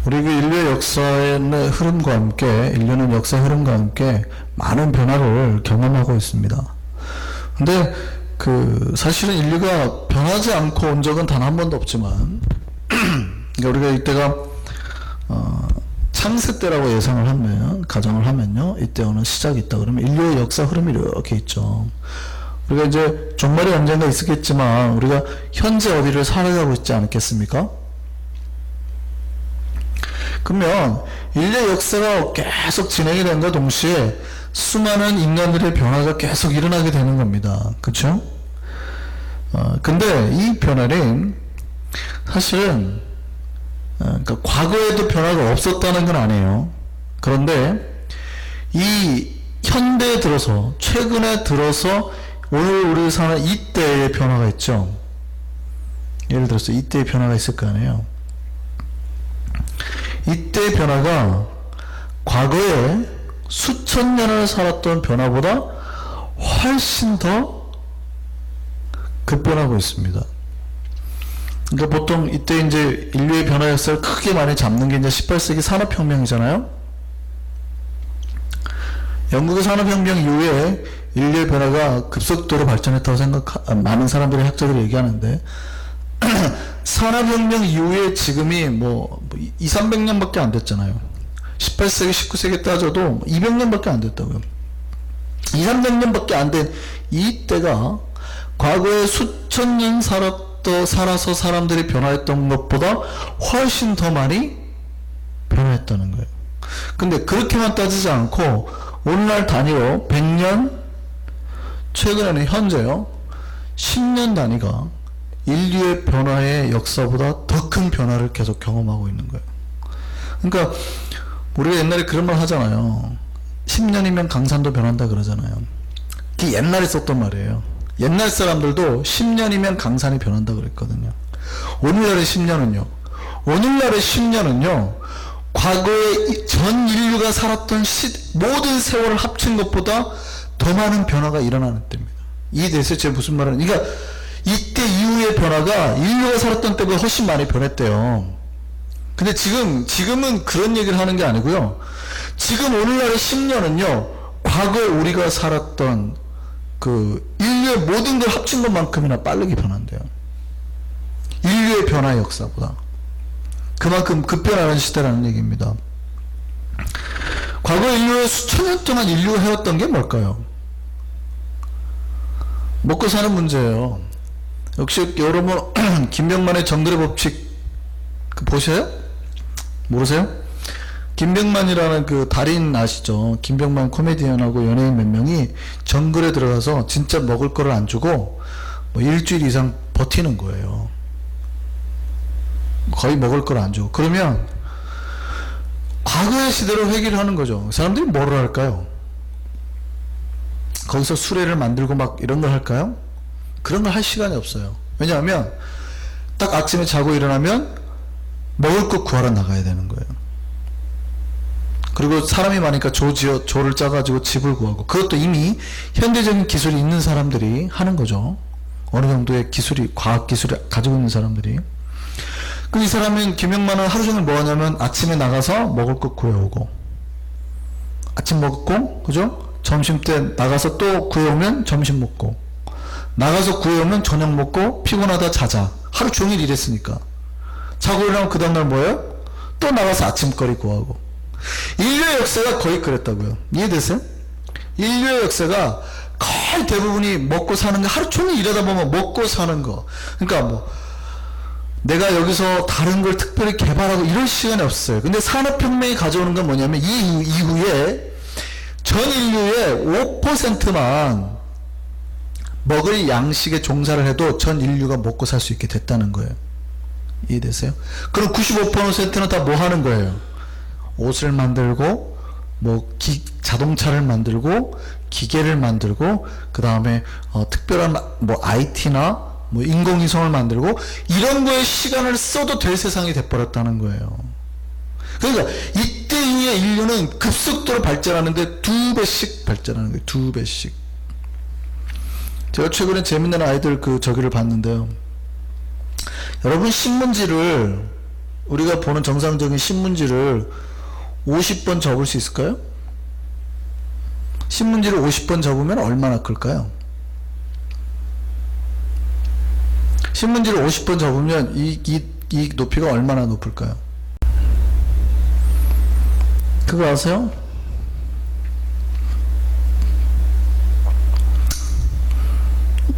우리 그 인류의 역사의 흐름과 함께, 인류는 역사 흐름과 함께 많은 변화를 경험하고 있습니다. 근데 사실은 인류가 변하지 않고 온 적은 단 한 번도 없지만, 우리가 이때가 창세 때라고 예상을 하면, 가정을 하면요, 이때 어느 시작이 있다 그러면 인류의 역사 흐름이 이렇게 있죠. 우리가 이제 종말이 언젠가 있었겠지만 우리가 현재 어디를 살아가고 있지 않겠습니까? 그러면 인류의 역사가 계속 진행이 된과 동시에 수많은 인간들의 변화가 계속 일어나게 되는 겁니다. 그렇죠? 근데 이 변화는 사실은 그러니까 과거에도 변화가 없었다는 건 아니에요. 그런데 이 현대에 들어서, 최근에 들어서 오늘 우리 사는 이때의 변화가 있죠. 예를 들어서 이때의 변화가 있을 거 아니에요. 이때의 변화가 과거에 수천 년을 살았던 변화보다 훨씬 더 급변하고 있습니다. 그러니까 보통 이때 이제 인류의 변화 역사를 크게 많이 잡는 게 이제 18세기 산업혁명이잖아요. 영국의 산업혁명 이후에 인류의 변화가 급속도로 발전했다고 많은 사람들이, 학자들이 얘기하는데, 산업혁명 이후에 지금이 200~300년밖에 안 됐잖아요. 18세기, 19세기 따져도 200년밖에 안 됐다고요. 200~300년밖에 안 된 이때가 과거에 수천 년 살아서 사람들이 변화했던 것보다 훨씬 더 많이 변화했다는 거예요. 근데 그렇게만 따지지 않고 오늘날 단위로 100년, 최근에는 현재요, 10년 단위가 인류의 변화의 역사보다 더 큰 변화를 계속 경험하고 있는 거예요. 그러니까 우리가 옛날에 그런 말 하잖아요. 10년이면 강산도 변한다 그러잖아요. 그게 옛날에 썼던 말이에요. 옛날 사람들도 10년이면 강산이 변한다 그랬거든요. 오늘날의 10년은요, 과거에 전 인류가 살았던 모든 세월을 합친 것보다 더 많은 변화가 일어나는 때입니다. 이해되세요? 제가 무슨 말을, 그러니까 이때 이후의 변화가 인류가 살았던 때보다 훨씬 많이 변했대요. 근데 지금은 그런 얘기를 하는 게 아니고요. 지금 오늘날의 10년은요, 과거 우리가 살았던 인류의 모든 걸 합친 것만큼이나 빠르게 변한대요. 인류의 변화의 역사보다. 그만큼 급변하는 시대라는 얘기입니다. 과거 인류의 수천 년 동안 인류가 해왔던 게 뭘까요? 먹고 사는 문제예요. 역시 여러분 김병만의 정글의 법칙 보셔요? 모르세요? 김병만이라는 그 달인 아시죠? 김병만 코미디언하고 연예인 몇 명이 정글에 들어가서 진짜 먹을 거를 안 주고 일주일 이상 버티는 거예요. 거의 먹을 걸 안 주고. 그러면 과거의 시대로 회귀를 하는 거죠. 사람들이 뭐를 할까요? 거기서 수레를 만들고 막 이런 걸 할까요? 그런 걸 할 시간이 없어요. 왜냐하면 딱 아침에 자고 일어나면 먹을 것 구하러 나가야 되는 거예요. 그리고 사람이 많으니까 조를 짜가지고 집을 구하고, 그것도 이미 현대적인 기술이 있는 사람들이 하는 거죠. 어느 정도의 과학 기술이 가지고 있는 사람들이. 이 사람은, 김영만은 하루 종일 뭐 하냐면 아침에 나가서 먹을 것 구해오고, 아침 먹고, 그죠? 점심 때 나가서 또 구해오면 점심 먹고, 나가서 구해오면 저녁 먹고, 피곤하다 자자. 하루 종일 일했으니까. 자고 일어나면 그 다음날 뭐예요? 또 나가서 아침거리 구하고. 인류의 역사가 거의 그랬다고요. 이해되세요? 인류의 역사가 거의 대부분이 먹고 사는 거, 하루 종일 일하다 보면 먹고 사는 거. 그러니까 내가 여기서 다른 걸 특별히 개발하고 이럴 시간이 없어요. 근데 산업혁명이 가져오는 건 뭐냐면, 이 이후에 전 인류의 5%만 먹을 양식에 종사를 해도 전 인류가 먹고 살 수 있게 됐다는 거예요. 이해되세요? 그럼 95%는 다 뭐 하는 거예요? 옷을 만들고, 자동차를 만들고, 기계를 만들고, 그 다음에 특별한 IT나 인공위성을 만들고, 이런 거에 시간을 써도 될 세상이 돼버렸다는 거예요. 그러니까 이때 이후에 인류는 급속도로 발전하는데 2배씩 발전하는 거예요. 2배씩. 제가 최근에 재밌는 아이들 저기를 봤는데요. 여러분, 신문지를 우리가 보는 정상적인 신문지를 50번 접을 수 있을까요? 신문지를 50번 접으면 얼마나 클까요? 신문지를 50번 접으면 이 높이가 얼마나 높을까요? 그거 아세요?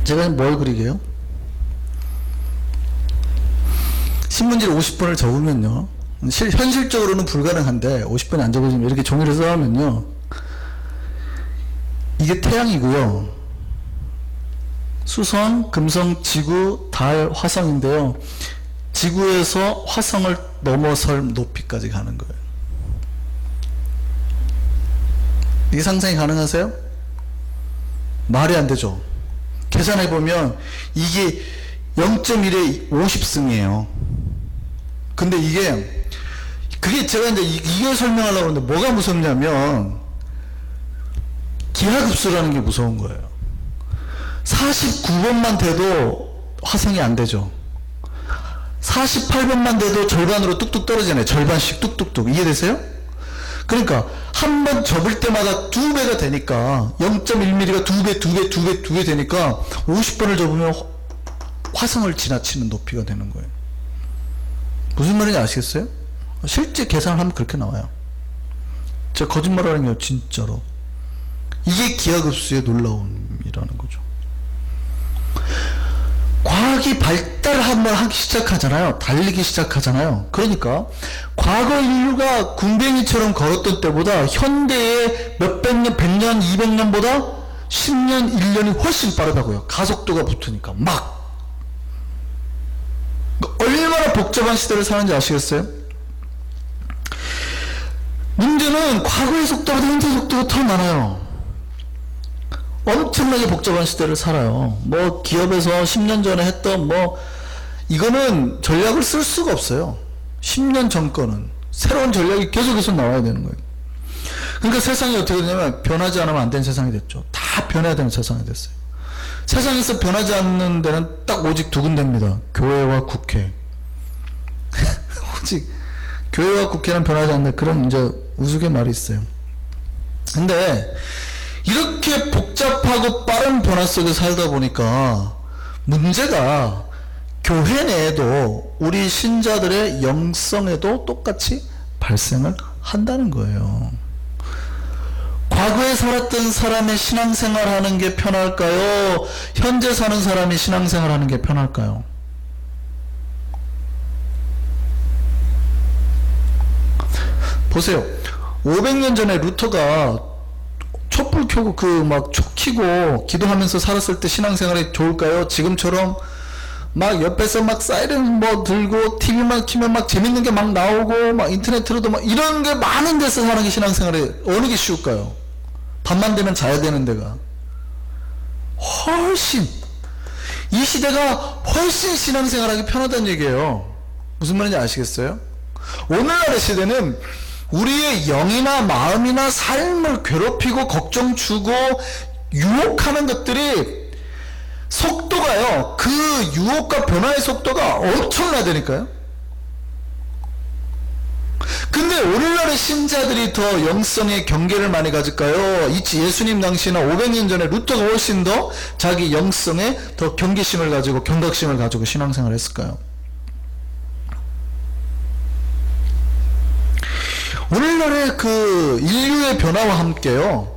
제가 뭘 그리게요? 신문지를 50번을 접으면요, 현실적으로는 불가능한데 50번이 안 접어지면 이렇게 종이를 써하면요, 이게 태양이고요, 수성, 금성, 지구, 달, 화성인데요, 지구에서 화성을 넘어설 높이까지 가는 거예요. 이게 상상이 가능하세요? 말이 안 되죠. 계산해보면 이게 0.1에 50승이에요. 근데 그게 제가 이제 이걸 설명하려고 하는데 뭐가 무섭냐면 기하급수라는 게 무서운 거예요. 49번만 돼도 화성이 안 되죠. 48번만 돼도 절반으로 뚝뚝 떨어지잖아요. 절반씩 뚝뚝뚝. 이해되세요? 그러니까 한 번 접을 때마다 2배가 되니까 0.1mm가 2배 되니까 50번을 접으면 화성을 지나치는 높이가 되는 거예요. 무슨 말인지 아시겠어요? 실제 계산을 하면 그렇게 나와요. 제가 거짓말하는 게 진짜로. 이게 기하급수의 놀라움이라는 거죠. 과학이 발달을 한번 하기 시작하잖아요. 달리기 시작하잖아요. 그러니까 과거 인류가 군뱅이처럼 걸었던 때보다 현대의 몇백 년, 100년, 200년보다 10년, 1년이 훨씬 빠르다고요. 가속도가 붙으니까 막. 얼마나 복잡한 시대를 사는지 아시겠어요? 문제는 과거의 속도보다 현재 속도가 더 많아요. 엄청나게 복잡한 시대를 살아요. 뭐 기업에서 10년 전에 했던 이거는 전략을 쓸 수가 없어요. 10년 전 거는 새로운 전략이 계속해서 나와야 되는 거예요. 그러니까 세상이 어떻게 되냐면 변하지 않으면 안 되는 세상이 됐죠. 다 변해야 되는 세상이 됐어요. 세상에서 변하지 않는 데는 딱 오직 두 군데입니다. 교회와 국회. 오직 교회와 국회는 변하지 않는 그런 이제 우스갯말이 있어요. 근데 이렇게 복잡하고 빠른 변화 속에 살다 보니까 문제가 교회 내에도 우리 신자들의 영성에도 똑같이 발생을 한다는 거예요. 과거에 살았던 사람의 신앙생활 하는 게 편할까요? 현재 사는 사람이 신앙생활 하는 게 편할까요? 보세요. 500년 전에 루터가 촛불 켜고 촉 켜고 기도하면서 살았을 때 신앙생활이 좋을까요? 지금처럼 막 옆에서 막 사이렌 들고 TV만 키면 막 재밌는 게 막 나오고 막 인터넷으로도 막 이런 게 많은 데서 사는 게 신앙생활이 어느 게 쉬울까요? 밤만 되면 자야 되는 데가 훨씬, 이 시대가 훨씬 신앙생활하기 편하다는 얘기예요. 무슨 말인지 아시겠어요? 오늘날의 시대는 우리의 영이나 마음이나 삶을 괴롭히고 걱정 주고 유혹하는 것들이 속도가요, 그 유혹과 변화의 속도가 엄청나다니까요. 근데 오늘날의 신자들이 더 영성의 경계를 많이 가질까요? 예수님 당시나 500년 전에 루터가 훨씬 더 자기 영성에 더 경계심을 가지고 경각심을 가지고 신앙생활을 했을까요? 오늘날의 그 인류의 변화와 함께요,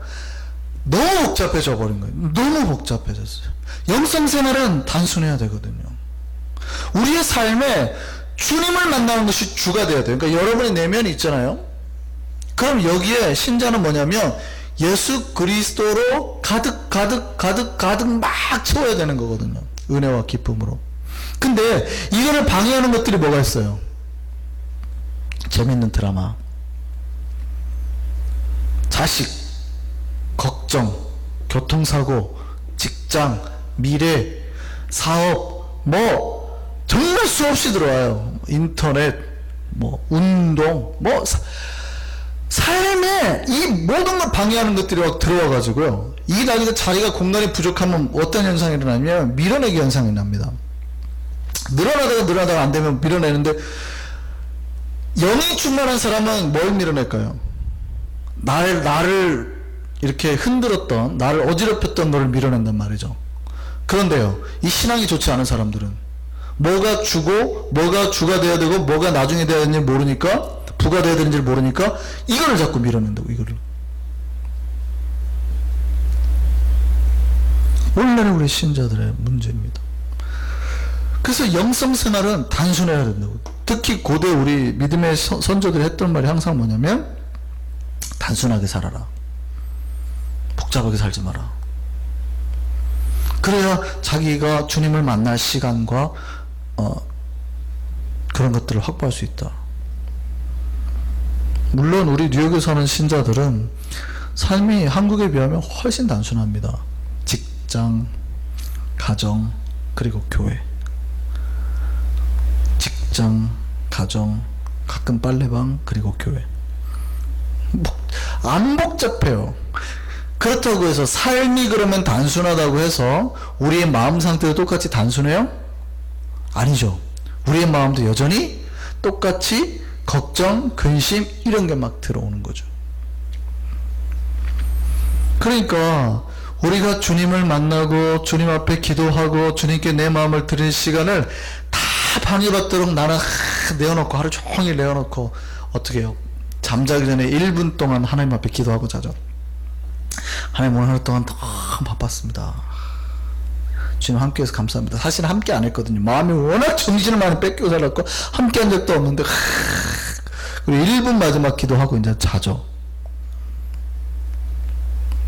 너무 복잡해져 버린 거예요. 너무 복잡해졌어요. 영성생활은 단순해야 되거든요. 우리의 삶에 주님을 만나는 것이 주가 돼야 돼요. 그러니까 여러분의 내면이 있잖아요. 그럼 여기에 신자는 뭐냐면 예수 그리스도로 가득 막 채워야 되는 거거든요. 은혜와 기쁨으로. 근데 이거를 방해하는 것들이 뭐가 있어요? 재밌는 드라마, 자식, 걱정, 교통사고, 직장, 미래, 사업, 정말 수없이 들어와요. 인터넷, 운동, 삶에 이 모든 걸 방해하는 것들이 막 들어와가지고요. 이게 나중에 자리가 공간이 부족하면 어떤 현상이 일어나냐면 밀어내기 현상이 납니다. 늘어나다가 안 되면 밀어내는데 영이 충만한 사람은 뭘 밀어낼까요? 나를 이렇게 흔들었던, 나를 어지럽혔던 것을 밀어낸단 말이죠. 그런데요, 이 신앙이 좋지 않은 사람들은 뭐가 주고 뭐가 주가 돼야 되고 뭐가 나중에 돼야 되는지 모르니까, 부가 돼야 되는지 모르니까 이거를 자꾸 밀어낸다고. 이거를. 오늘날의 우리 신자들의 문제입니다. 그래서 영성 생활은 단순해야 된다고. 특히 고대 우리 믿음의 선조들이 했던 말이 항상 뭐냐면, 단순하게 살아라, 복잡하게 살지 마라. 그래야 자기가 주님을 만날 시간과 그런 것들을 확보할 수 있다. 물론 우리 뉴욕에 사는 신자들은 삶이 한국에 비하면 훨씬 단순합니다. 직장, 가정, 그리고 교회. 직장, 가정, 가끔 빨래방, 그리고 교회. 안 복잡해요. 그렇다고 해서 삶이 그러면 단순하다고 해서 우리의 마음 상태도 똑같이 단순해요? 아니죠. 우리의 마음도 여전히 똑같이 걱정, 근심 이런 게 막 들어오는 거죠. 그러니까 우리가 주님을 만나고 주님 앞에 기도하고 주님께 내 마음을 드릴 시간을 다 방해받도록 나는 내어놓고, 하루 종일 내어놓고 어떻게 해요? 잠자기 전에 1분 동안 하나님 앞에 기도하고 자죠. 하나님, 오늘 하루 동안 너무 바빴습니다. 주님 함께해서 감사합니다. 사실 함께 안 했거든요. 마음이 워낙 정신을 많이 뺏기고 살았고 함께 한 적도 없는데, 그리고 1분 마지막 기도하고 이제 자죠.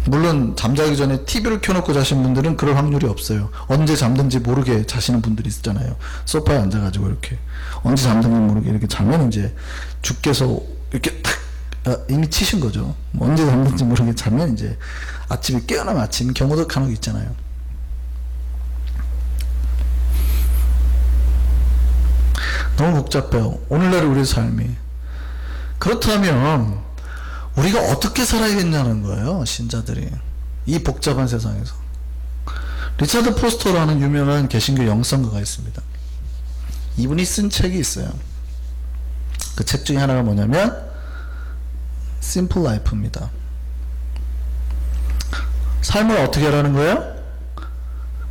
물론 잠자기 전에 TV를 켜놓고 자신 분들은 그럴 확률이 없어요. 언제 잠든지 모르게 자시는 분들이 있잖아요. 소파에 앉아가지고 이렇게 언제 잠든지 모르게 이렇게 자면 이제 주께서 이렇게 탁 이미 치신 거죠. 언제 잠든지 모르게 자면 이제 아침에 깨어나면 아침 경우도 간혹 있잖아요. 너무 복잡해요, 오늘날 우리 삶이. 그렇다면 우리가 어떻게 살아야겠냐는 거예요, 신자들이. 이 복잡한 세상에서. 리차드 포스터라는 유명한 개신교 영성가가 있습니다. 이분이 쓴 책이 있어요. 그 책 중에 하나가 뭐냐면 Simple Life입니다. 삶을 어떻게 하라는 거예요?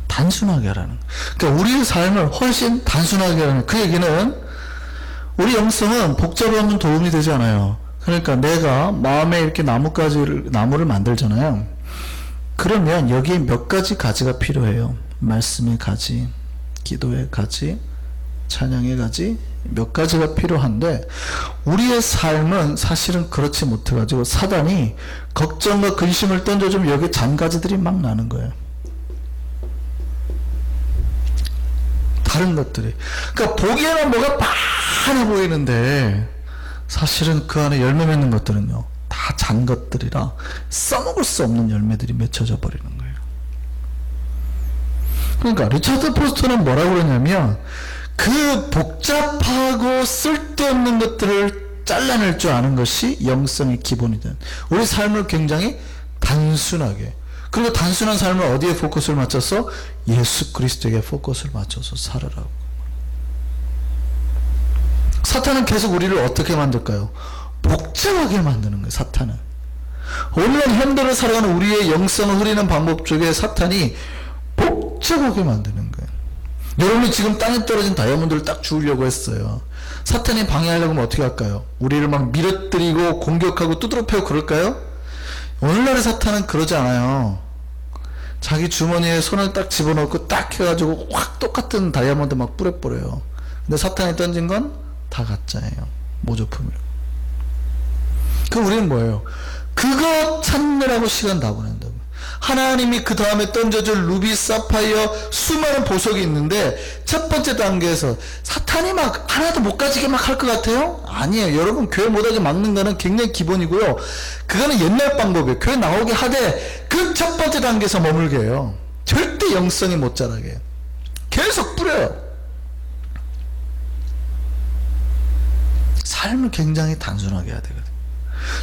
단순하게 하라는. 그러니까 우리의 삶을 훨씬 단순하게 하라는. 그 얘기는 우리 영성은 복잡하면 도움이 되지 않아요. 그러니까 내가 마음에 이렇게 나무를 만들잖아요. 그러면 여기에 몇 가지 가지가 필요해요. 말씀의 가지, 기도의 가지, 찬양의 가지, 몇 가지가 필요한데, 우리의 삶은 사실은 그렇지 못해가지고 사단이 걱정과 근심을 던져주면 여기에 잔가지들이 막 나는 거예요. 다른 것들이. 그러니까 보기에는 뭐가 많아 보이는데 사실은 그 안에 열매 맺는 것들은요, 다 잔 것들이라 써먹을 수 없는 열매들이 맺혀져 버리는 거예요. 그러니까 리차드 포스터는 뭐라고 그러냐면, 그 복잡하고 쓸데없는 것들을 잘라낼 줄 아는 것이 영성의 기본이 된, 우리 삶을 굉장히 단순하게, 그리고 단순한 삶을 어디에 포커스를 맞춰서? 예수 그리스도에게 포커스를 맞춰서 살으라고. 사탄은 계속 우리를 어떻게 만들까요? 복잡하게 만드는 거예요, 사탄은. 오늘날 현대를 살아가는 우리의 영성을 흐리는 방법 중에 사탄이 복잡하게 만드는 거예요. 여러분이 지금 땅에 떨어진 다이아몬드를 딱 주우려고 했어요. 사탄이 방해하려고 하면 어떻게 할까요? 우리를 막 밀어뜨리고 공격하고 두드러 패고 그럴까요? 오늘날의 사탄은 그러지 않아요. 자기 주머니에 손을 딱 집어넣고 딱 해가지고 확 똑같은 다이아몬드 막 뿌려버려요. 근데 사탄이 던진 건 다 가짜예요. 모조품이에요. 그럼 우리는 뭐예요? 그거 찾느라고 시간 다 보낸다고. 하나님이 그 다음에 던져줄 루비, 사파이어, 수많은 보석이 있는데 첫 번째 단계에서 사탄이 막 하나도 못 가지게 막 할 것 같아요? 아니에요. 여러분, 교회 못하게 막는 거는 굉장히 기본이고요. 그거는 옛날 방법이에요. 교회 나오게 하되 그 첫 번째 단계에서 머물게 해요. 절대 영성이 못 자라게. 계속 뿌려요. 삶을 굉장히 단순하게 해야 되거든요.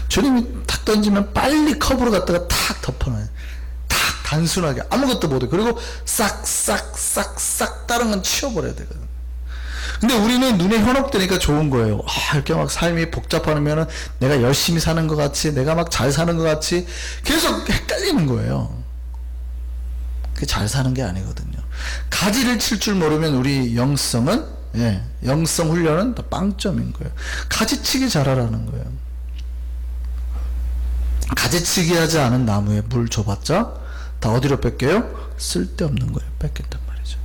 주님이 탁 던지면 빨리 컵으로 갖다가 탁 덮어놔요. 탁 단순하게 아무것도 못해. 그리고 싹 다른 건 치워버려야 되거든요. 근데 우리는 눈에 현혹되니까 좋은 거예요. 이렇게 막 삶이 복잡하면은 내가 열심히 사는 것 같이, 내가 막 잘 사는 것 같이 계속 헷갈리는 거예요. 그게 잘 사는 게 아니거든요. 가지를 칠 줄 모르면 우리 영성은, 영성 훈련은 다 빵점인 거예요. 가지치기 잘하라는 거예요. 가지치기 하지 않은 나무에 물 줘봤자 다 어디로 뺏겨요? 쓸데없는 거예요. 뺏긴단 말이죠.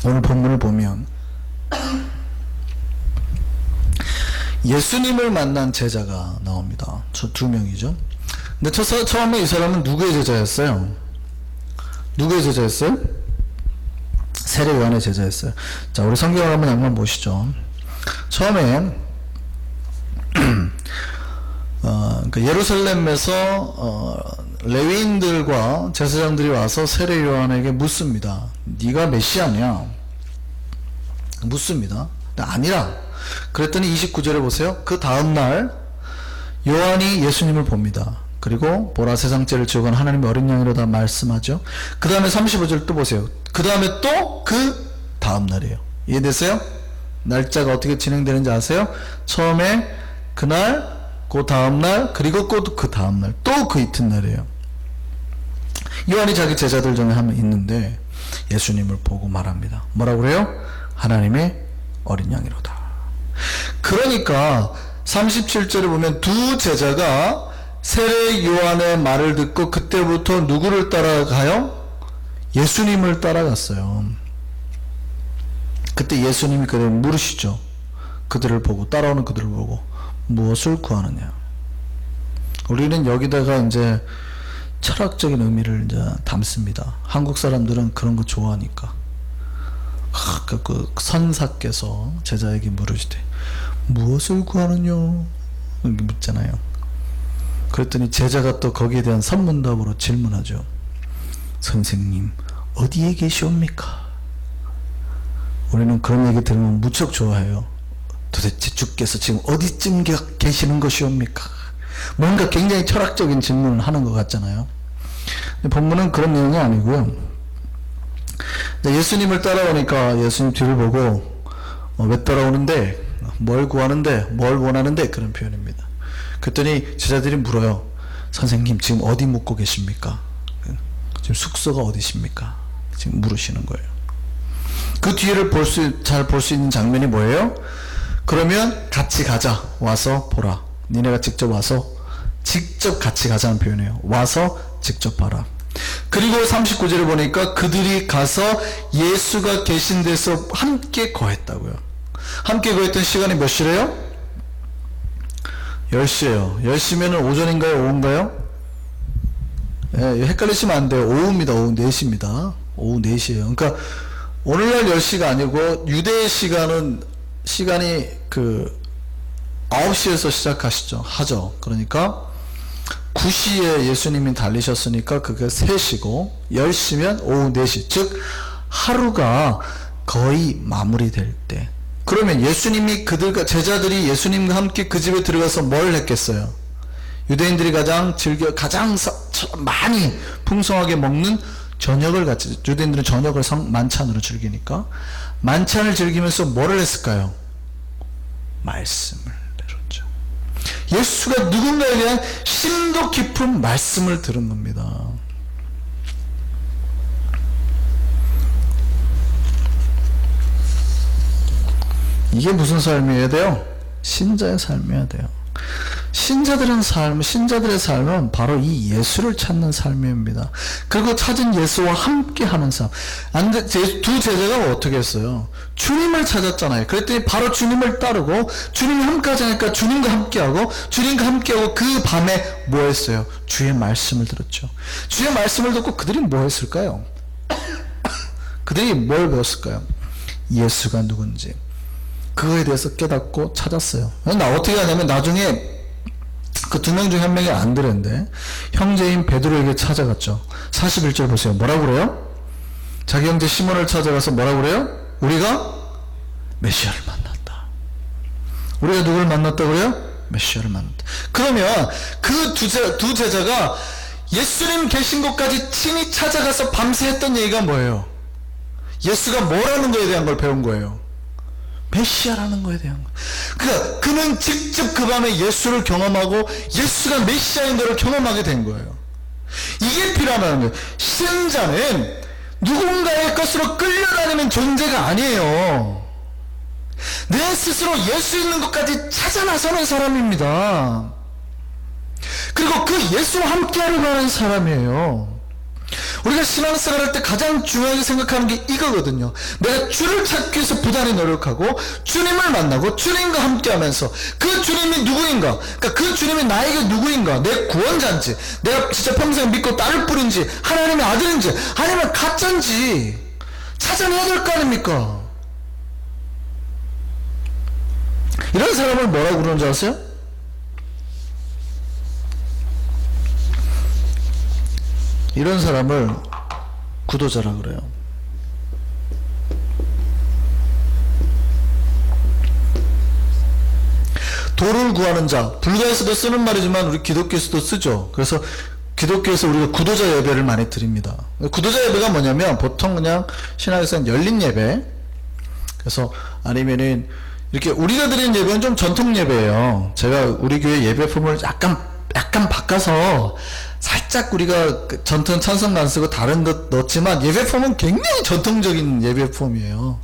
오늘 본문을 보면 예수님을 만난 제자가 나옵니다. 저 두 명이죠. 근데 처음에 이 사람은 누구의 제자였어요? 누구의 제자였어요? 세례 요한의 제자였어요. 자, 우리 성경을 한번 보시죠. 처음에 그 예루살렘에서 레위인들과 제사장들이 와서 세례 요한에게 묻습니다. 네가 메시아냐? 묻습니다. 아니라. 그랬더니 29절에 보세요. 그 다음날 요한이 예수님을 봅니다. 그리고 보라, 세상 죄를 지우건 하나님의 어린 양이로다 말씀하죠. 그 다음에 35절 또 보세요. 그 다음에 또 그 다음날이에요. 이해됐어요? 날짜가 어떻게 진행되는지 아세요? 처음에 그날, 그 다음날, 그리고 그 다음날, 또 그 이튿날이에요. 요한이 자기 제자들 중에 한 명 있는데 예수님을 보고 말합니다. 뭐라고 그래요? 하나님의 어린 양이로다. 그러니까 37절에 보면 두 제자가 세례 요한의 말을 듣고 그때부터 누구를 따라가요? 예수님을 따라갔어요. 그때 예수님이 그들을 물으시죠. 그들을 보고, 따라오는 그들을 보고 무엇을 구하느냐. 우리는 여기다가 이제 철학적인 의미를 이제 담습니다. 한국 사람들은 그런 거 좋아하니까. 그 선사께서 제자에게 물으시되 무엇을 구하느냐 이렇게 묻잖아요. 그랬더니 제자가 또 거기에 대한 선문답으로 질문하죠. 선생님, 어디에 계시옵니까? 우리는 그런 얘기 들으면 무척 좋아해요. 도대체 주께서 지금 어디쯤 계시는 것이옵니까? 뭔가 굉장히 철학적인 질문을 하는 것 같잖아요. 본문은 그런 내용이 아니고요. 예수님을 따라오니까 예수님 뒤를 보고 왜 따라오는데, 뭘 구하는데, 뭘 원하는데, 그런 표현입니다. 그랬더니 제자들이 물어요. 선생님, 지금 어디 묵고 계십니까? 지금 숙소가 어디십니까? 지금 물으시는 거예요. 그 뒤를 잘 볼 수 있는 장면이 뭐예요? 그러면 같이 가자. 와서 보라. 니네가 직접 와서 직접 같이 가자는 표현이에요. 와서 직접 봐라. 그리고 39절에 보니까 그들이 가서 예수가 계신 데서 함께 거했다고요. 함께 거했던 시간이 몇 시래요? 10시예요. 10시면은 오전인가요? 오후인가요? 헷갈리시면 안 돼요. 오후입니다. 오후 4시입니다. 오후 4시예요. 그러니까 오늘날 10시가 아니고 유대 시간이 그 9시에서 하죠. 그러니까 9시에 예수님이 달리셨으니까 그게 3시고 10시면 오후 4시. 즉 하루가 거의 마무리될 때. 그러면 예수님이 제자들이 예수님과 함께 그 집에 들어가서 뭘 했겠어요? 유대인들이 가장 많이 풍성하게 먹는 저녁을 같이, 유대인들은 저녁을 만찬으로 즐기니까 만찬을 즐기면서 뭐를 했을까요? 말씀을 배웠죠. 예수가 누군가에 대한 심도 깊은 말씀을 들은 겁니다. 이게 무슨 삶이어야 돼요? 신자의 삶이어야 돼요. 신자들의 삶은 바로 이 예수를 찾는 삶입니다. 그리고 찾은 예수와 함께 하는 삶. 두 제자가 어떻게 했어요? 주님을 찾았잖아요. 그랬더니 바로 주님을 따르고, 주님이 함께 하자니까 주님과 함께하고, 그 밤에 뭐 했어요? 주의 말씀을 들었죠. 주의 말씀을 듣고 그들이 뭐 했을까요? 그들이 뭘 배웠을까요? 예수가 누군지. 그거에 대해서 깨닫고 찾았어요. 어떻게 하냐면 나중에 그 두 명 중에 한 명이 안드레인데 형제인 베드로에게 찾아갔죠. 41절 보세요. 뭐라고 그래요? 자기 형제 시몬을 찾아가서 뭐라고 그래요? 우리가 메시아를 만났다. 우리가 누구를 만났다고 그래요? 메시아를 만났다. 그러면 그 두 제자가 예수님 계신 곳까지 친히 찾아가서 밤새 했던 얘기가 뭐예요? 예수가 뭐라는 거에 대한 걸 배운 거예요. 메시아라는 거에 대한 거. 그러니까 그는 직접 그 밤에 예수를 경험하고 예수가 메시아인 것을 경험하게 된 거예요. 이게 필요하다는 거예요. 신자는 누군가의 것으로 끌려다니는 존재가 아니에요. 내 스스로 예수 있는 것까지 찾아 나서는 사람입니다. 그리고 그 예수와 함께하려고 하는 사람이에요. 우리가 신앙생활 할 때 가장 중요하게 생각하는 게 이거거든요. 내가 주를 찾기 위해서 부단히 노력하고 주님을 만나고 주님과 함께하면서 그 주님이 누구인가, 그러니까 그 주님이 나에게 누구인가, 내 구원자인지, 내가 진짜 평생 믿고 따를 뿐인지, 하나님의 아들인지 아니면 가짜인지 찾아내야 될 거 아닙니까? 이런 사람을 뭐라고 그러는 줄 아세요? 이런 사람을 구도자라 그래요. 도를 구하는 자, 불가에서도 쓰는 말이지만 우리 기독교에서도 쓰죠. 그래서 기독교에서 우리가 구도자 예배를 많이 드립니다. 구도자 예배가 뭐냐면 보통 그냥 신학에서는 열린 예배, 그래서 아니면은 이렇게 우리가 드리는 예배는 좀 전통 예배예요. 제가 우리 교회 예배품을 약간 바꿔서 살짝 우리가 전통 찬송가 안 쓰고 다른 것 넣었지만 예배품은 굉장히 전통적인 예배품이에요.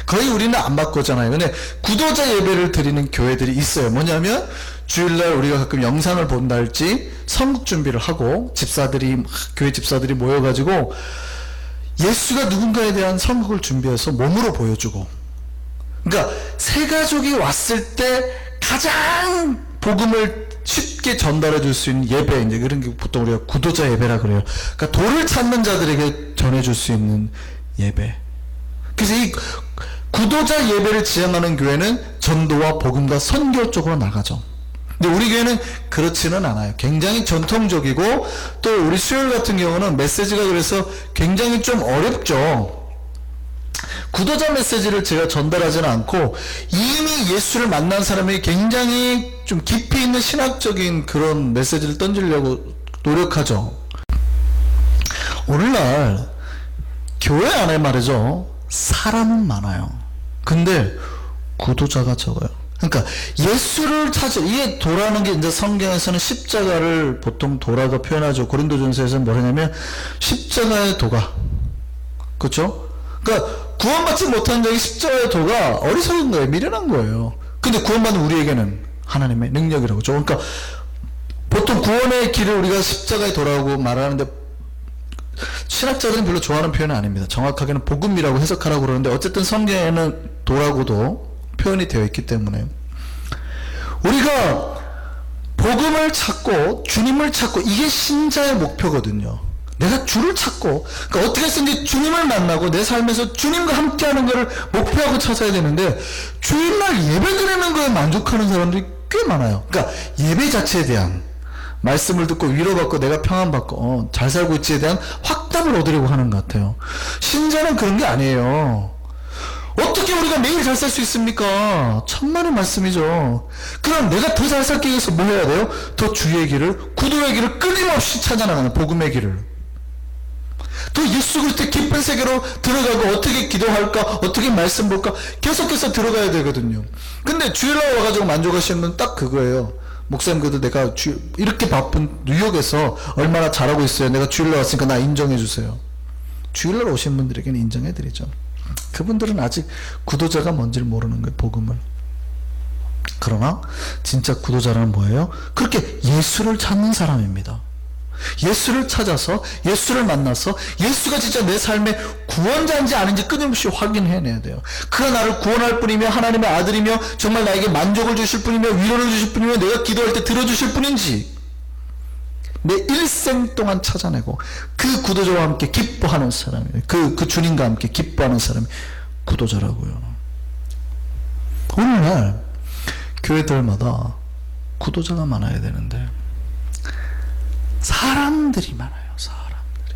거의 우리는 안 바꾸잖아요. 근데 구도자 예배를 드리는 교회들이 있어요. 뭐냐면 주일날 우리가 가끔 영상을 본다 할지 선국 준비를 하고 집사들이, 교회 집사들이 모여가지고 예수가 누군가에 대한 선국을 준비해서 몸으로 보여주고, 그러니까 세 가족이 왔을 때 가장 복음을 쉽게 전달해 줄 수 있는 예배, 이제 그런 게 보통 우리가 구도자 예배라 그래요. 그러니까 도를 찾는 자들에게 전해 줄 수 있는 예배. 그래서 이 구도자 예배를 지향하는 교회는 전도와 복음과 선교 쪽으로 나가죠. 근데 우리 교회는 그렇지는 않아요. 굉장히 전통적이고, 또 우리 수요일 같은 경우는 메시지가 그래서 굉장히 좀 어렵죠. 구도자 메시지를 제가 전달하지는 않고 이미 예수를 만난 사람이 굉장히 좀 깊이 있는 신학적인 그런 메시지를 던지려고 노력하죠. 오늘날 교회 안에 말이죠, 사람은 많아요. 근데 구도자가 적어요. 그러니까 예수를 찾아, 이게 도라는 게 이제 성경에서는 십자가를 보통 도라고 표현하죠. 고린도전서에서는 뭐냐면 십자가의 도가, 그렇죠? 그러니까 구원받지 못한 자에게 십자가의 도가 어리석은 거예요. 미련한 거예요. 근데 구원받는 우리에게는 하나님의 능력이라고 죠. 그러니까 보통 구원의 길을 우리가 십자가의 도라고 말하는데 신학자들은 별로 좋아하는 표현은 아닙니다. 정확하게는 복음이라고 해석하라고 그러는데 어쨌든 성경에는 도라고도 표현이 되어 있기 때문에 우리가 복음을 찾고 주님을 찾고, 이게 신자의 목표거든요. 내가 주를 찾고, 그러니까 어떻게 해서든지 주님을 만나고 내 삶에서 주님과 함께하는 것을 목표하고 찾아야 되는데, 주일날 예배 드리는 거에 만족하는 사람들이 꽤 많아요. 그러니까 예배 자체에 대한, 말씀을 듣고 위로받고 내가 평안받고 잘 살고 있지에 대한 확답을 얻으려고 하는 것 같아요. 신자는 그런 게 아니에요. 어떻게 우리가 매일 잘 살 수 있습니까? 천만의 말씀이죠. 그럼 내가 더 잘 살기 위해서 뭐 해야 돼요? 더 주의 길을, 구도의 길을 끊임없이 찾아나가는 복음의 길을, 또 예수 그리스도의 깊은 세계로 들어가고, 어떻게 기도할까, 어떻게 말씀 볼까, 계속해서 들어가야 되거든요. 근데 주일날 와가지고 만족하시는 분 딱 그거예요. 목사님, 그래도 내가 이렇게 바쁜 뉴욕에서 얼마나 잘하고 있어요. 내가 주일날 왔으니까 나 인정해 주세요. 주일날 오신 분들에게는 인정해 드리죠. 그분들은 아직 구도자가 뭔지를 모르는 거예요, 복음을. 그러나 진짜 구도자라는 뭐예요? 그렇게 예수를 찾는 사람입니다. 예수를 찾아서, 예수를 만나서 예수가 진짜 내 삶의 구원자인지 아닌지 끊임없이 확인해내야 돼요. 그가 나를 구원할 뿐이며 하나님의 아들이며 정말 나에게 만족을 주실 뿐이며 위로를 주실 뿐이며 내가 기도할 때 들어주실 뿐인지 내 일생 동안 찾아내고 그 구도자와 함께 기뻐하는 사람이에요. 그 주님과 함께 기뻐하는 사람이 구도자라고요. 오늘날 교회들마다 구도자가 많아야 되는데 사람들이 많아요. 사람들이.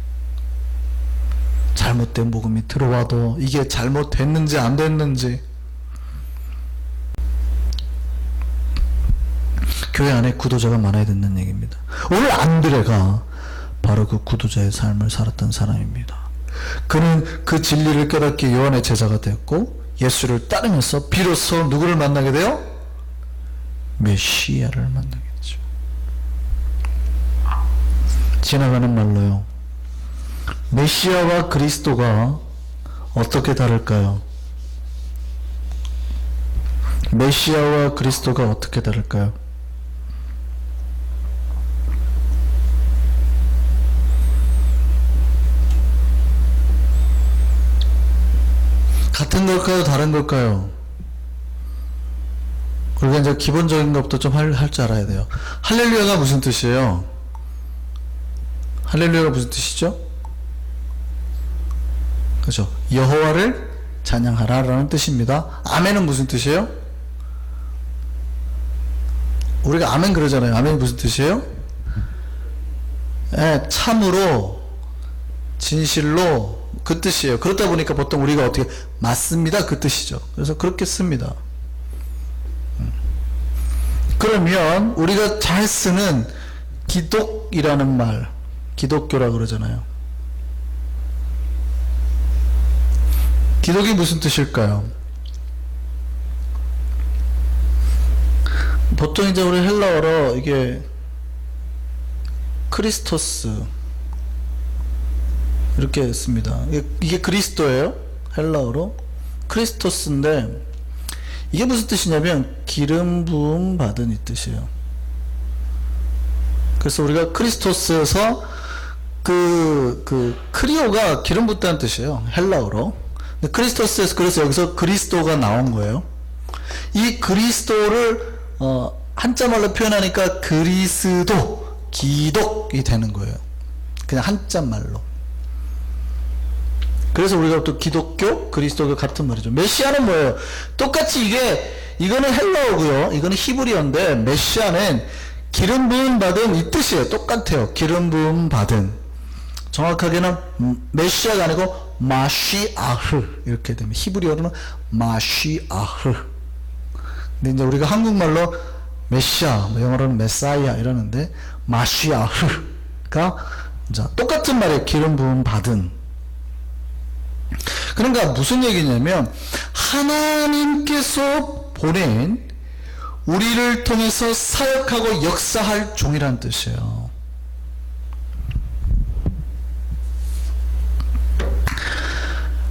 잘못된 복음이 들어와도 이게 잘못됐는지 안 됐는지, 교회 안에 구도자가 많아야 된다는 얘기입니다. 오늘 안드레가 바로 그 구도자의 삶을 살았던 사람입니다. 그는 그 진리를 깨닫기 요한의 제자가 됐고 예수를 따르면서 비로소 누구를 만나게 돼요? 메시아를 만나게 되죠. 지나가는 말로요, 메시아와 그리스도가 어떻게 다를까요? 메시아와 그리스도가 어떻게 다를까요? 같은 걸까요? 다른 걸까요? 우리가 이제 기본적인 것부터 좀 할 줄 알아야 돼요. 할렐루야가 무슨 뜻이에요? 할렐루야가 무슨 뜻이죠? 그죠? 여호와를 찬양하라 라는 뜻입니다. 아멘은 무슨 뜻이에요? 우리가 아멘 그러잖아요. 아멘이 무슨 뜻이에요? 네, 참으로, 진실로, 그 뜻이에요. 그렇다 보니까 보통 우리가 어떻게 맞습니다 그 뜻이죠. 그래서 그렇게 씁니다. 그러면 우리가 잘 쓰는 기독이라는 말, 기독교라 그러잖아요. 기독이 무슨 뜻일까요? 보통 이제 우리 헬라어로 이게 크리스토스 이렇게 씁니다. 이게 그리스도예요. 헬라어로 크리스토스인데 이게 무슨 뜻이냐면 기름 부음 받은 이 뜻이에요. 그래서 우리가 크리스토스에서 크리오가 기름 붓다는 뜻이에요. 헬라어로. 근데 크리스토스에서 그래서 여기서 그리스도가 나온 거예요. 이 그리스도를 한자말로 표현하니까 그리스도, 기독이 되는 거예요. 그냥 한자말로. 그래서 우리가 또 기독교, 그리스도교 같은 말이죠. 메시아는 뭐예요? 똑같이 이거는 헬라어고요. 이거는 히브리어인데 메시아는 기름 부음 받은 이 뜻이에요. 똑같아요. 기름 부음 받은. 정확하게는 메시아가 아니고 마시아흐 이렇게 됩니다. 히브리어로는 마시아흐. 근데 이제 우리가 한국말로 메시아, 영어로는 메사이아 이러는데 마시아흐가 이제 똑같은 말이에요. 기름 부음 받은. 그러니까 무슨 얘기냐면 하나님께서 보낸 우리를 통해서 사역하고 역사할 종이란 뜻이에요.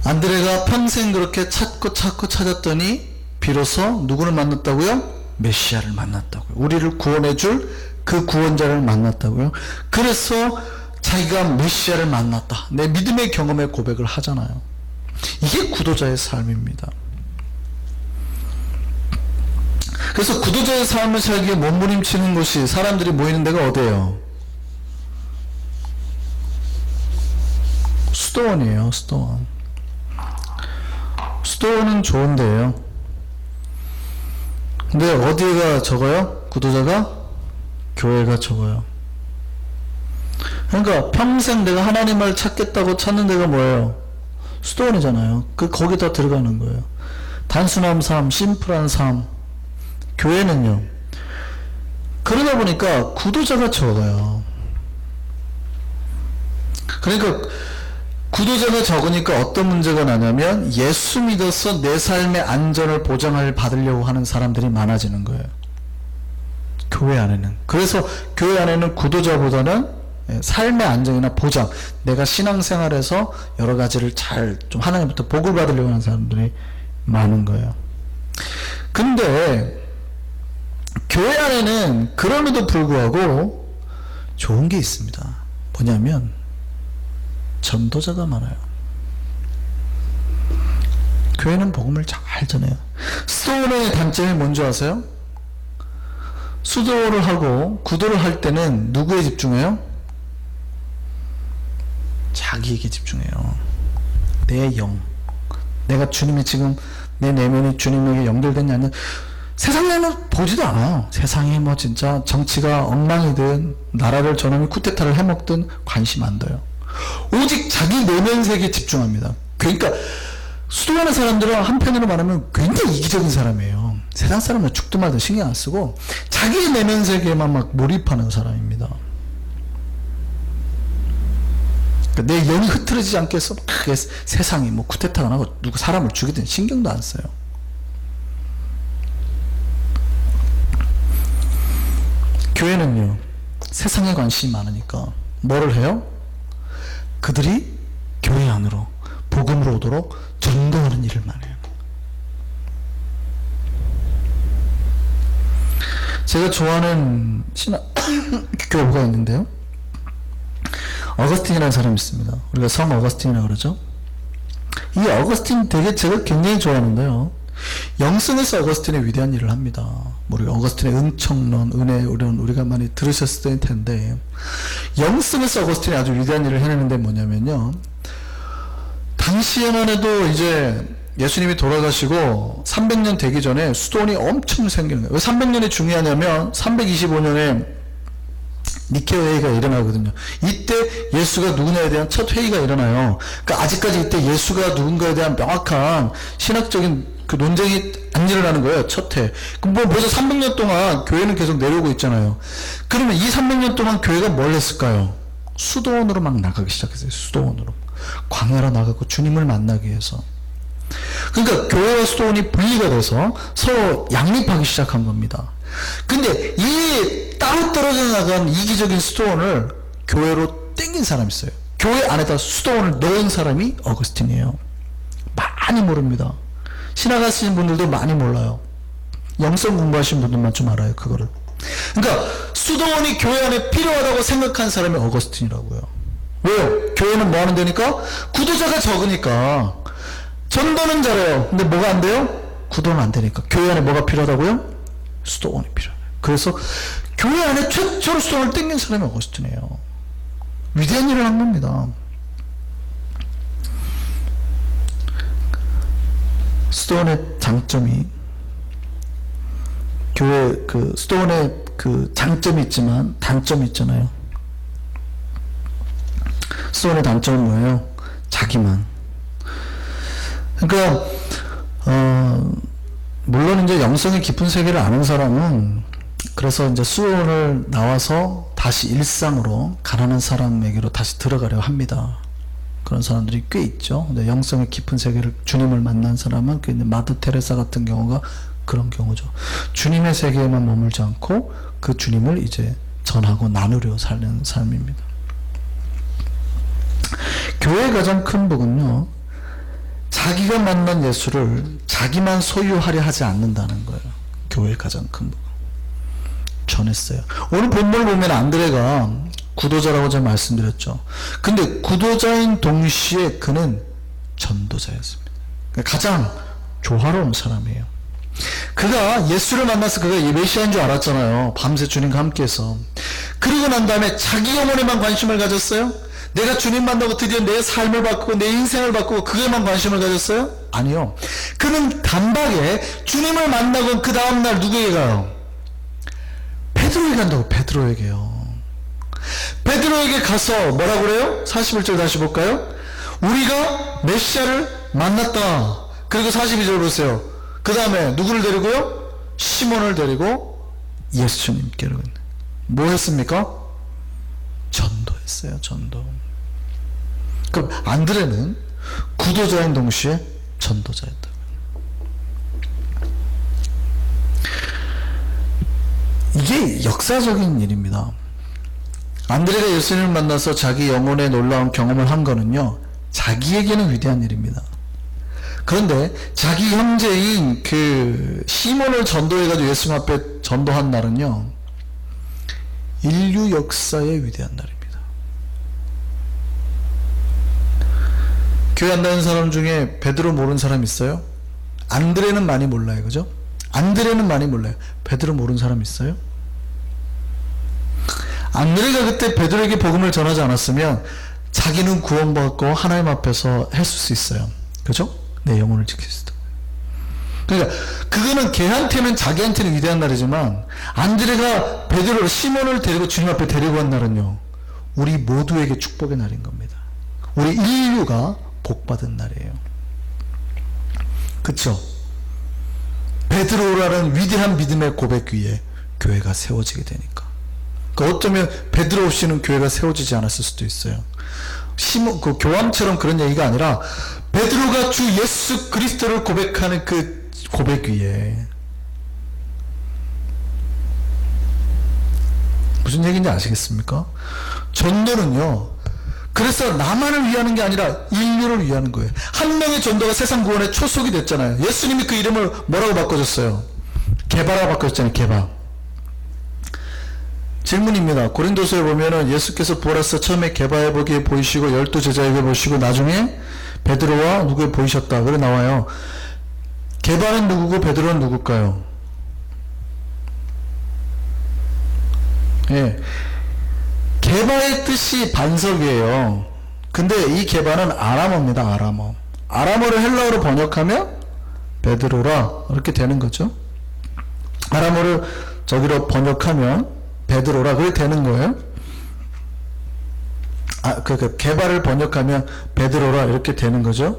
안드레가 평생 그렇게 찾고 찾았더니 비로소 누구를 만났다고요? 메시아를 만났다고요. 우리를 구원해줄 그 구원자를 만났다고요. 그래서 자기가 메시아를 만났다. 내 믿음의 경험에 고백을 하잖아요. 이게 구도자의 삶입니다. 그래서 구도자의 삶을 살기에 몸부림치는 곳이 사람들이 모이는 데가 어디예요? 수도원이에요. 수도원. 수도원은 좋은데요. 근데 어디가 적어요? 구도자가? 교회가 적어요. 그러니까 평생 내가 하나님을 찾겠다고 찾는 데가 뭐예요? 수도원이잖아요. 거기다 들어가는 거예요. 단순한 삶, 심플한 삶. 교회는요. 그러다 보니까 구도자가 적어요. 그러니까 구도자가 적으니까 어떤 문제가 나냐면 예수 믿어서 내 삶의 안전을 보장을 받으려고 하는 사람들이 많아지는 거예요. 교회 안에는. 그래서 교회 안에는 구도자보다는 삶의 안정이나 보장, 내가 신앙생활에서 여러 가지를 잘 좀 하나님부터 복을 받으려고 하는 사람들이 많은 거예요. 근데 교회 안에는 그럼에도 불구하고 좋은 게 있습니다. 뭐냐면 전도자가 많아요. 교회는 복음을 잘 전해요. 수도원의 단점이 뭔지 아세요? 수도를 하고 구도를 할 때는 누구에 집중해요? 자기에게 집중해요. 내 영. 내가 주님이 지금 내 내면이 주님에게 연결됐냐 아니냐. 세상에는 보지도 않아요. 세상에 뭐 진짜 정치가 엉망이든 나라를 저놈이 쿠데타를 해먹든 관심 안 둬요. 오직 자기 내면 세계에 집중합니다. 그러니까 수도원의 사람들은 한편으로 말하면 굉장히 이기적인 사람이에요. 세상 사람은 죽도 말도 신경 안 쓰고 자기 내면 세계에만 막 몰입하는 사람입니다. 그러니까 내 영이 흐트러지지 않게 해서 막 세상이 뭐 쿠데타가 나고 누구 사람을 죽이든 신경도 안 써요. 교회는요, 세상에 관심이 많으니까 뭐를 해요? 그들이 교회 안으로 복음으로 오도록 전도하는 일을 많이 해요. 제가 좋아하는 신학 교부가 있는데요, 어거스틴이라는 사람이 있습니다. 우리가 성 어거스틴이라고 그러죠. 이 어거스틴 되게 제가 굉장히 좋아하는데요, 영성에서 어거스틴의 위대한 일을 합니다. 우리가 어거스틴의 은총론, 은혜, 우리가 많이 들으셨을 텐데, 영성에서 어거스틴이 아주 위대한 일을 해내는데 뭐냐면요, 당시에만 해도 이제 예수님이 돌아가시고 300년 되기 전에 수도원이 엄청 생기는 거예요. 왜 300년이 중요하냐면 325년에 니케아 회의가 일어나거든요. 이때 예수가 누구냐에 대한 첫 회의가 일어나요. 그러니까 아직까지 이때 예수가 누군가에 대한 명확한 신학적인 그 논쟁이 안 일어나는 거예요. 첫 회. 그럼 뭐 벌써 300년 동안 교회는 계속 내려오고 있잖아요. 그러면 이 300년 동안 교회가 뭘 했을까요? 수도원으로 막 나가기 시작했어요. 수도원으로. 광야로 나가고 주님을 만나기 위해서. 그러니까 교회와 수도원이 분리가 돼서 서로 양립하기 시작한 겁니다. 근데 이 따로 떨어져 나간 이기적인 수도원을 교회로 땡긴 사람이 있어요. 교회 안에다 수도원을 넣은 사람이 어거스틴이에요. 많이 모릅니다. 신학 하시는 분들도 많이 몰라요. 영성 공부하신 분들만 좀 알아요, 그거를. 그러니까 수도원이 교회 안에 필요하다고 생각한 사람이 어거스틴이라고요. 왜요? 교회는 뭐 하는 데니까? 구도자가 적으니까. 전도는 잘해요. 근데 뭐가 안 돼요? 구도는 안 되니까. 교회 안에 뭐가 필요하다고요? 수도원이 필요해요. 그래서 교회 안에 최초로 수도원을 땡긴 사람이 어거스틴이에요. 위대한 일을 한 겁니다. 수도원의 장점이, 교회 그 수도원의 그 장점이 있지만 단점이 있잖아요. 수도원의 단점은 뭐예요? 자기만. 그러니까 물론 이제 영성의 깊은 세계를 아는 사람은 그래서 이제 수도원을 나와서 다시 일상으로 가난한 사람에게로 다시 들어가려 합니다. 그런 사람들이 꽤 있죠. 근데 영성의 깊은 세계를, 주님을 만난 사람은 그 마더 테레사 같은 경우가 그런 경우죠. 주님의 세계에만 머물지 않고 그 주님을 이제 전하고 나누려 사는 삶입니다. 교회의 가장 큰 복은요, 자기가 만난 예수를 자기만 소유하려 하지 않는다는 거예요. 교회의 가장 큰 복. 전했어요. 오늘 본문을 보면 안드레가 구도자라고 제가 말씀드렸죠. 근데 구도자인 동시에 그는 전도자였습니다. 가장 조화로운 사람이에요. 그가 예수를 만나서 그가 메시아인 줄 알았잖아요. 밤새 주님과 함께해서. 그러고 난 다음에 자기 영혼에만 관심을 가졌어요? 내가 주님 만나고 드디어 내 삶을 바꾸고 내 인생을 바꾸고 그게만 관심을 가졌어요? 아니요. 그는 단박에 주님을 만나고 그 다음날 누구에게 가요? 베드로에게 간다고. 베드로에게요. 베드로에게 가서 뭐라고 그래요? 41절 다시 볼까요? 우리가 메시아를 만났다. 그리고 42절 보세요. 그 다음에 누구를 데리고요? 시몬을 데리고 예수님께로. 뭐 했습니까? 전도했어요. 전도. 그럼 안드레는 구도자인 동시에 전도자였다. 이게 역사적인 일입니다. 안드레가 예수님을 만나서 자기 영혼의 놀라운 경험을 한 거는요, 자기에게는 위대한 일입니다. 그런데 자기 형제인 그 시몬을 전도해가지고 예수님 앞에 전도한 날은요, 인류 역사의 위대한 날입니다. 교회 안 다니는 사람 중에 베드로 모르는 사람 있어요? 안드레는 많이 몰라요. 그죠? 안드레는 많이 몰라요. 베드로 모르는 사람 있어요? 안드레가 그때 베드로에게 복음을 전하지 않았으면 자기는 구원받고 하나님 앞에서 했을 수 있어요. 그죠? 내 영혼을 지킬 수도. 그러니까 그거는 걔한테는, 자기한테는 위대한 날이지만 안드레가 베드로, 시몬을 데리고 주님 앞에 데리고 간 날은요, 우리 모두에게 축복의 날인 겁니다. 우리 인류가 복받은 날이에요. 그쵸? 베드로라는 위대한 믿음의 고백 위에 교회가 세워지게 되니까. 그러니까 어쩌면 베드로 없이는 교회가 세워지지 않았을 수도 있어요. 그 교황처럼 그런 얘기가 아니라 베드로가 주 예수 그리스도를 고백하는 그 고백 위에 무슨 얘기인지 아시겠습니까? 전도는요, 그래서 나만을 위하는 게 아니라 인류를 위하는 거예요. 한 명의 전도가 세상 구원의 초석이 됐잖아요. 예수님이 그 이름을 뭐라고 바꿔줬어요? 게바라고 바꿔줬잖아요. 게바. 질문입니다. 고린도서에 보면은 예수께서 부활해서 처음에 게바에게 보이시고 12 제자에게 보시고 나중에 베드로와 누구에 보이셨다. 그래 나와요. 게바는 누구고 베드로는 누굴까요? 예. 게바의 뜻이 반석이에요. 근데 이 게바는 아람어입니다. 아람어. 아람어를 헬라어로 번역하면 베드로라 이렇게 되는 거죠. 아람어를 저기로 번역하면 베드로라 그렇게 되는 거예요. 게바를 번역하면 베드로라 이렇게 되는 거죠.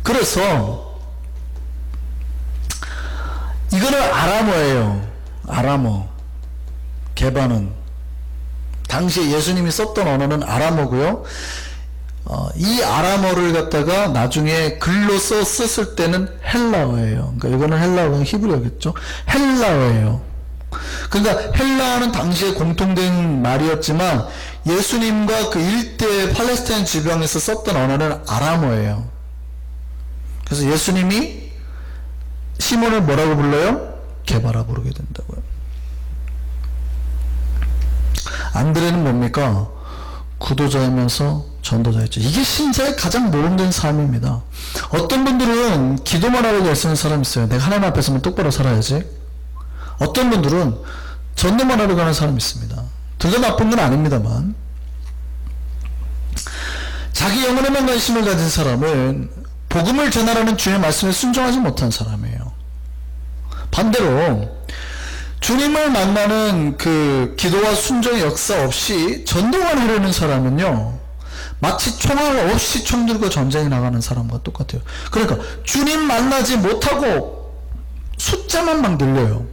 그래서 이거는 아람어예요. 아람어. 게바는 당시에 예수님이 썼던 언어는 아람어고요. 이 아람어를 갖다가 나중에 글로써 썼을 때는 헬라어예요. 그러니까 이거는 헬라어는 히브리어겠죠. 헬라어예요. 그러니까 헬라어는 당시에 공통된 말이었지만 예수님과 그 일대 팔레스타인 지방에서 썼던 언어는 아람어예요. 그래서 예수님이 시몬을 뭐라고 불러요? 게바라 부르게 된다고요. 안드레는 뭡니까? 구도자이면서 전도자였죠. 이게 신자의 가장 모범된 삶입니다. 어떤 분들은 기도만 하려고 애쓰는 사람이 있어요. 내가 하나님 앞에 서면 똑바로 살아야지. 어떤 분들은 전도만 하려고 하는 사람이 있습니다. 둘 다 나쁜 건 아닙니다만 자기 영혼에만 관심을 가진 사람은 복음을 전하라는 주의 말씀에 순종하지 못한 사람이에요. 반대로 주님을 만나는 그 기도와 순종의 역사 없이 전도만 하려는 사람은요, 마치 총알 없이 총 들고 전쟁에 나가는 사람과 똑같아요. 그러니까 주님 만나지 못하고 숫자만 막 늘려요.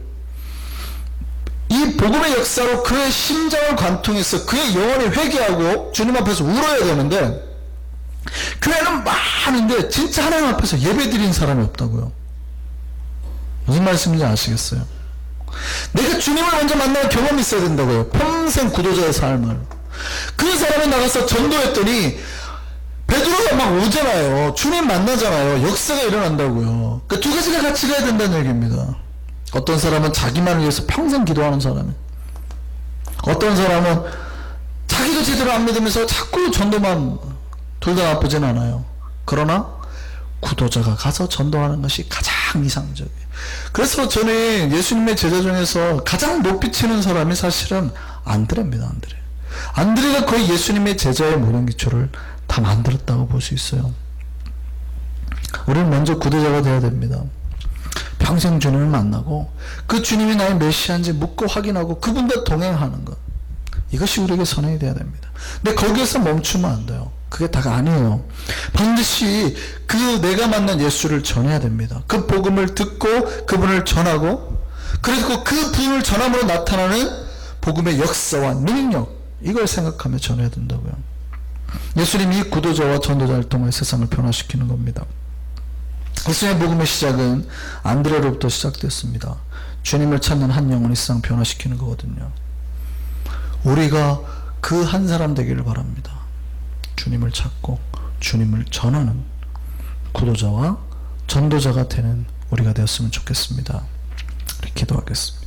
이 복음의 역사로 그의 심장을 관통해서 그의 영혼이 회개하고 주님 앞에서 울어야 되는데 교회는 많은데 진짜 하나님 앞에서 예배 드린 사람이 없다고요. 무슨 말씀인지 아시겠어요? 내가 주님을 먼저 만나는 경험이 있어야 된다고요. 평생 구도자의 삶을. 그 사람이 나가서 전도했더니 베드로가 막 오잖아요. 주님 만나잖아요. 역사가 일어난다고요. 그 두 가지가 같이 가야 된다는 얘기입니다. 어떤 사람은 자기만을 위해서 평생 기도하는 사람이, 어떤 사람은 자기도 제대로 안 믿으면서 자꾸 전도만. 둘 다 나쁘진 않아요. 그러나 구도자가 가서 전도하는 것이 가장 이상적이에요. 그래서 저는 예수님의 제자 중에서 가장 높이 치는 사람이 사실은 안드레입니다. 안드레가 거의 예수님의 제자의 모든 기초를 다 만들었다고 볼 수 있어요. 우리는 먼저 구도자가 되어야 됩니다. 평생 주님을 만나고 그 주님이 나의 메시아인지 묻고 확인하고 그분과 동행하는 것, 이것이 우리에게 선행이 되어야 됩니다. 근데 거기에서 멈추면 안 돼요. 그게 다가 아니에요. 반드시 그 내가 만난 예수를 전해야 됩니다. 그 복음을 듣고 그분을 전하고, 그리고 그 분을 전함으로 나타나는 복음의 역사와 능력, 이걸 생각하며 전해야 된다고요. 예수님이 구도자와 전도자를 통해 세상을 변화시키는 겁니다. 예수님의 복음의 시작은 안드레로부터 시작됐습니다. 주님을 찾는 한 영혼이 세상 변화시키는 거거든요. 우리가 그 한 사람 되기를 바랍니다. 주님을 찾고 주님을 전하는 구도자와 전도자가 되는 우리가 되었으면 좋겠습니다. 기도하겠습니다.